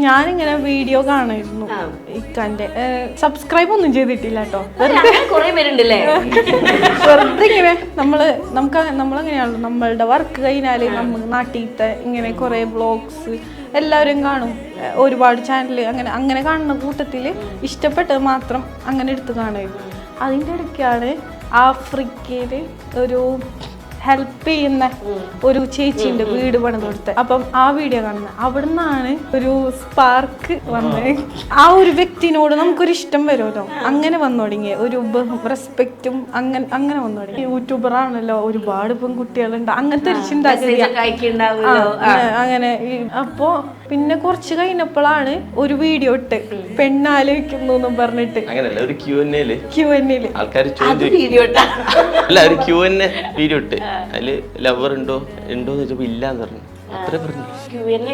ഞാനിങ്ങനെ വീഡിയോ കാണായിരുന്നു ഇക്കാന്റെ. സബ്സ്ക്രൈബ് ഒന്നും ചെയ്തിട്ടില്ല കേട്ടോ. കുറെ പേരുണ്ടല്ലേ? വെറുതെ ഇങ്ങനെ നമ്മളെങ്ങനെയാണല്ലോ നമ്മളുടെ വർക്ക് കഴിഞ്ഞാല് നമ്മൾ നാട്ടിലത്തെ ഇങ്ങനെ കുറെ വ്ളോഗ്സ് എല്ലാവരും കാണും, ഒരുപാട് ചാനൽ അങ്ങനെ കാണുന്ന കൂട്ടത്തിൽ ഇഷ്ടപ്പെട്ടത് മാത്രം അങ്ങനെ എടുത്ത് കാണുമായിരുന്നു. അതിൻ്റെ ഇടയ്ക്കാണ് ആഫ്രിക്കയിൽ ഒരു ഹെൽപ്പ് ചെയ്യുന്ന ഒരു ചേച്ചിന്റെ വീട് പണിത് കൊടുത്തത്. അപ്പം ആ വീഡിയോ കാണുന്നത് അവിടെ നിന്നാണ് ഒരു സ്പാർക്ക് വന്നത്. ആ ഒരു വ്യക്തിനോട് നമുക്കൊരു ഇഷ്ടം വരുമല്ലോ, അങ്ങനെ വന്നു തുടങ്ങി ഒരു റെസ്പെക്റ്റും അങ്ങനെ വന്നു തുടങ്ങി. യൂട്യൂബർ ആണല്ലോ, ഒരുപാട് പെൺകുട്ടികളുണ്ട്, അങ്ങനത്തെ ഒരു ചിന്താഗതി അങ്ങനെ. അപ്പോ പിന്നെ കുറച്ച് കഴിഞ്ഞപ്പോഴാണ് ഒരു വീഡിയോ ഇട്ട് പെണ്ണാലോചിക്കുന്നു എന്നും പറഞ്ഞിട്ട് വീഡിയോ ഇട്ട് അതില് ലവർ ഉണ്ടോന്ന് ചോദിച്ചപ്പോ ഇല്ലാന്ന് പറഞ്ഞു. അത്ര പറഞ്ഞു. പിന്നെ